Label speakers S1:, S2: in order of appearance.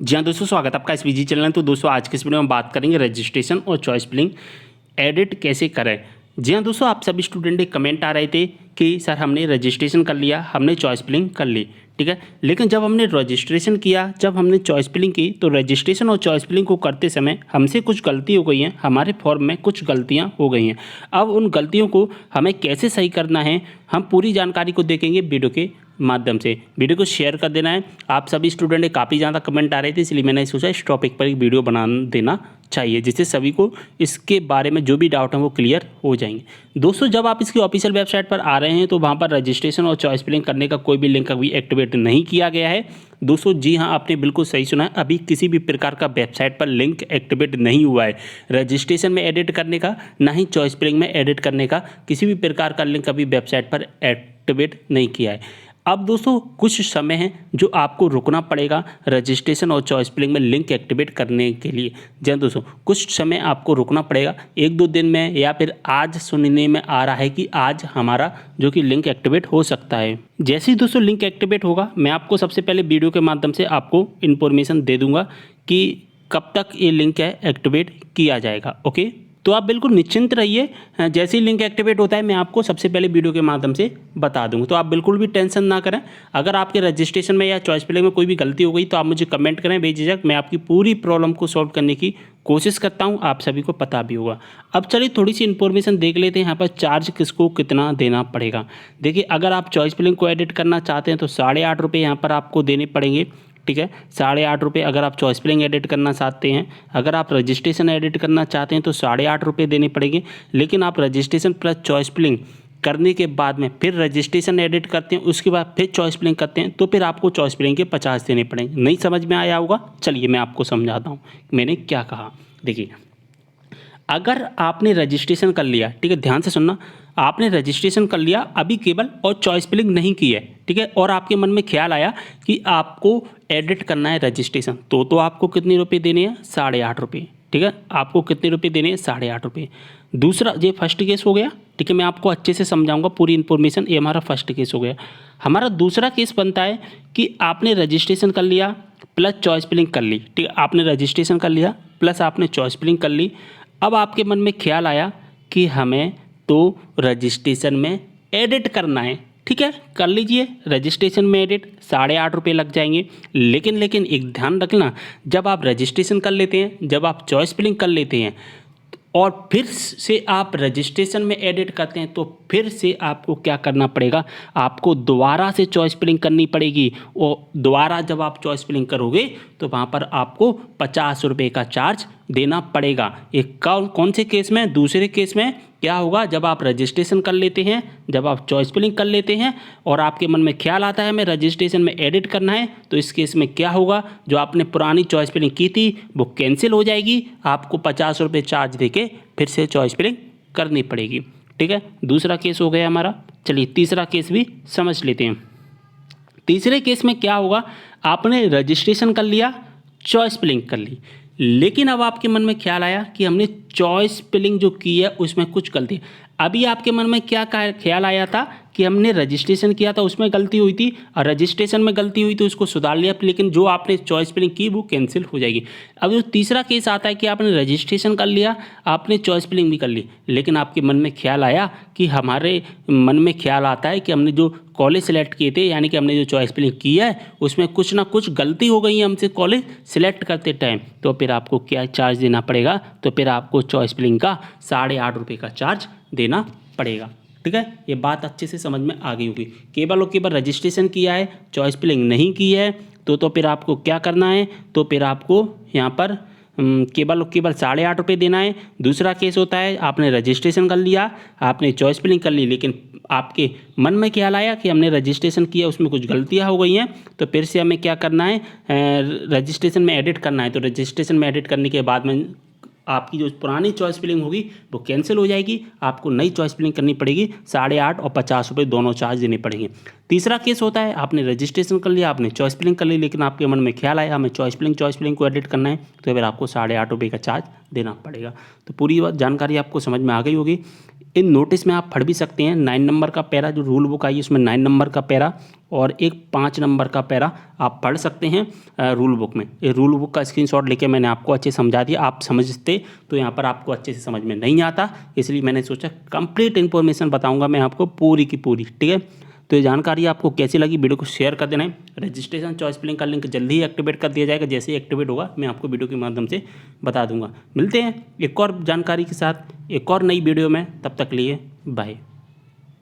S1: जी हाँ दोस्तों, स्वागत है आपका इस वीजी चैनल। तो दोस्तों आज के इस वीडियो में बात करेंगे रजिस्ट्रेशन और चॉइस फिलिंग एडिट कैसे करें। जी हाँ दोस्तों, आप सभी स्टूडेंट के कमेंट आ रहे थे कि सर हमने रजिस्ट्रेशन कर लिया, हमने चॉइस फिलिंग कर ली, ठीक है, लेकिन जब हमने रजिस्ट्रेशन किया, जब हमने चॉइस फिलिंग की, तो रजिस्ट्रेशन और चॉइस फिलिंग को करते समय हमसे कुछ गलती हो गई हैं, हमारे फॉर्म में कुछ गलतियाँ हो गई हैं। अब उन गलतियों को हमें कैसे सही करना है, हम पूरी जानकारी को देखेंगे वीडियो के माध्यम से। वीडियो को शेयर कर देना है। आप सभी स्टूडेंट के काफ़ी ज़्यादा कमेंट आ रहे थे, इसलिए मैंने सोचा इस टॉपिक पर एक वीडियो बना देना चाहिए, जिससे सभी को इसके बारे में जो भी डाउट है वो क्लियर हो जाएंगे। दोस्तों जब आप इसकी ऑफिशियल वेबसाइट पर आ रहे हैं तो वहाँ पर रजिस्ट्रेशन और चॉइस फिलिंग करने का कोई भी लिंक अभी एक्टिवेट नहीं किया गया है। दोस्तों जी हाँ, आपने बिल्कुल सही सुना है, अभी किसी भी प्रकार का वेबसाइट पर लिंक एक्टिवेट नहीं हुआ है रजिस्ट्रेशन में एडिट करने का, ना ही चॉइस फिलिंग में एडिट करने का। किसी भी प्रकार का लिंक अभी वेबसाइट पर एक्टिवेट नहीं किया है। अब दोस्तों कुछ समय है जो आपको रुकना पड़ेगा रजिस्ट्रेशन और चॉइस फिलिंग में लिंक एक्टिवेट करने के लिए। जी दोस्तों, कुछ समय आपको रुकना पड़ेगा, 1-2 दिन में, या फिर आज सुनने में आ रहा है कि आज हमारा जो कि लिंक एक्टिवेट हो सकता है। जैसे ही दोस्तों लिंक एक्टिवेट होगा, मैं आपको सबसे पहले वीडियो के माध्यम से आपको इन्फॉर्मेशन दे दूंगा कि कब तक ये लिंक है एक्टिवेट किया जाएगा। ओके, तो आप बिल्कुल निश्चिंत रहिए, जैसे ही लिंक एक्टिवेट होता है मैं आपको सबसे पहले वीडियो के माध्यम से बता दूंगा। तो आप बिल्कुल भी टेंशन ना करें। अगर आपके रजिस्ट्रेशन में या चॉइस फिलिंग में कोई भी गलती हो गई तो आप मुझे कमेंट करें बेझिझक, मैं आपकी पूरी प्रॉब्लम को सॉल्व करने की कोशिश करता हूं, आप सभी को पता भी होगा। अब चलिए थोड़ी सी इन्फॉर्मेशन देख लेते हैं, यहाँ पर चार्ज किसको कितना देना पड़ेगा। देखिए, अगर आप चॉइस फिलिंग को एडिट करना चाहते हैं तो 8.5 रुपये यहाँ पर आपको देने पड़ेंगे, ठीक है, 8.5 रुपये। अगर आप चॉइस फिलिंग एडिट करना चाहते हैं, अगर आप रजिस्ट्रेशन एडिट करना चाहते हैं तो 8.5 रुपये देने पड़ेंगे। लेकिन आप रजिस्ट्रेशन प्लस चॉइस फिलिंग करने के बाद में फिर रजिस्ट्रेशन एडिट करते हैं, उसके बाद फिर चॉइस फिलिंग करते हैं, तो फिर आपको चॉइस फिलिंग के 50 देने पड़ेंगे। नहीं समझ में आया होगा, चलिए मैं आपको समझाता हूँ मैंने क्या कहा। देखिए, अगर आपने रजिस्ट्रेशन कर लिया, ठीक है, ध्यान से सुनना, आपने रजिस्ट्रेशन कर लिया अभी केवल और चॉइस फिलिंग नहीं की है, ठीक है, और आपके मन में ख्याल आया कि आपको एडिट करना है रजिस्ट्रेशन, तो आपको कितने रुपए देने हैं? 8.5 रुपये, ठीक है, आपको कितने रुपए देने हैं? 8.5 रुपये। दूसरा, ये फर्स्ट केस हो गया, ठीक है, मैं आपको अच्छे से समझाऊंगा पूरी इन्फॉर्मेशन। ये हमारा फर्स्ट केस हो गया। हमारा दूसरा केस बनता है कि आपने रजिस्ट्रेशन कर लिया प्लस चॉइस फिलिंग कर ली, ठीक है, आपने रजिस्ट्रेशन कर लिया प्लस आपने चॉइस फिलिंग कर ली। अब आपके मन में ख्याल आया कि हमें तो रजिस्ट्रेशन में एडिट करना है, ठीक है, कर लीजिए रजिस्ट्रेशन में एडिट, 8.5 रुपये लग जाएंगे। लेकिन एक ध्यान रखना, जब आप रजिस्ट्रेशन कर लेते हैं, जब आप चॉइस फिलिंग कर लेते हैं और फिर से आप रजिस्ट्रेशन में एडिट करते हैं, तो फिर से आपको क्या करना पड़ेगा? आपको दोबारा से चॉइस फिलिंग करनी पड़ेगी। और दोबारा जब आप चॉइस फिलिंग करोगे तो वहाँ पर आपको 50 रुपये का चार्ज देना पड़ेगा। एक कौन से केस में? दूसरे केस में क्या होगा? जब आप रजिस्ट्रेशन कर लेते हैं, जब आप चॉइस फिलिंग कर लेते हैं और आपके मन में ख्याल आता है हमें रजिस्ट्रेशन में एडिट करना है, तो इस केस में क्या होगा? जो आपने पुरानी चॉइस फिलिंग की थी वो कैंसिल हो जाएगी, आपको 50 रुपये चार्ज देके फिर से चॉइस फिलिंग करनी पड़ेगी, ठीक है। दूसरा केस हो गया हमारा। चलिए तीसरा केस भी समझ लेते हैं। तीसरे केस में क्या होगा? आपने रजिस्ट्रेशन कर लिया, चॉइस फिलिंग कर ली, लेकिन अब आपके मन में ख्याल आया कि हमने चॉइस फिलिंग जो की है उसमें कुछ गलती। अभी आपके मन में क्या ख्याल आया था कि हमने रजिस्ट्रेशन किया था उसमें गलती हुई थी, और रजिस्ट्रेशन में गलती हुई तो उसको सुधार लिया, लेकिन जो आपने चॉइस फिलिंग की वो कैंसिल हो जाएगी। अब जो तीसरा केस आता है कि आपने रजिस्ट्रेशन कर लिया, आपने चॉइस फिलिंग भी कर ली, लेकिन आपके मन में ख्याल आया कि हमारे मन में ख्याल आता है कि हमने जो कॉलेज सेलेक्ट किए थे, यानी कि हमने जो चॉइस फिलिंग की है उसमें कुछ ना कुछ गलती हो गई है हमसे कॉलेज सेलेक्ट करते टाइम, तो फिर आपको क्या चार्ज देना पड़ेगा? तो फिर आपको चॉइस फिलिंग का 8.5 रुपये का चार्ज देना पड़ेगा, ठीक है। ये बात अच्छे से समझ में आ गई होगी। केवल और केवल रजिस्ट्रेशन किया है, चॉइस फिलिंग नहीं की है, तो फिर आपको क्या करना है? तो फिर आपको यहाँ पर केवल 8.5 रुपये देना है। दूसरा केस होता है आपने रजिस्ट्रेशन कर लिया, आपने चॉइस फिलिंग कर ली, लेकिन आपके मन में ख्याल आया कि हमने रजिस्ट्रेशन किया उसमें कुछ गलतियां हो गई हैं, तो फिर से हमें क्या करना है? रजिस्ट्रेशन में एडिट करना है। तो रजिस्ट्रेशन में एडिट करने के बाद में आपकी जो पुरानी चॉइस फिलिंग होगी वो कैंसिल हो जाएगी, आपको नई चॉइस फिलिंग करनी पड़ेगी, 8.5 और 50 रुपये दोनों चार्ज देने पड़ेंगे। तीसरा केस होता है आपने रजिस्ट्रेशन कर लिया, आपने चॉइस फिलिंग कर ली, लेकिन आपके मन में ख्याल आया हमें चॉइस फिलिंग को एडिट करना है, तो फिर आपको 8.5 रुपये का चार्ज देना पड़ेगा। तो पूरी जानकारी आपको समझ में आ गई होगी। इन नोटिस में आप पढ़ भी सकते हैं। 9 नंबर का पैरा जो रूल बुक आई है उसमें 9 नंबर का पैरा और एक 5 नंबर का पैरा आप पढ़ सकते हैं रूल बुक में। ये रूल बुक का स्क्रीनशॉट लेके मैंने आपको अच्छे समझा दिया। आप समझते तो यहाँ पर आपको अच्छे से समझ में नहीं आता, इसलिए मैंने सोचा कंप्लीट इन्फॉर्मेशन बताऊँगा मैं आपको पूरी की पूरी, ठीक है। तो ये जानकारी आपको कैसी लगी, वीडियो को शेयर कर देना है। रजिस्ट्रेशन चॉइस फिलिंग का लिंक जल्दी ही एक्टिवेट कर दिया जाएगा, जैसे ही एक्टिवेट होगा मैं आपको वीडियो के माध्यम से बता दूंगा। मिलते हैं एक और जानकारी के साथ एक और नई वीडियो में, तब तक लिए बाय।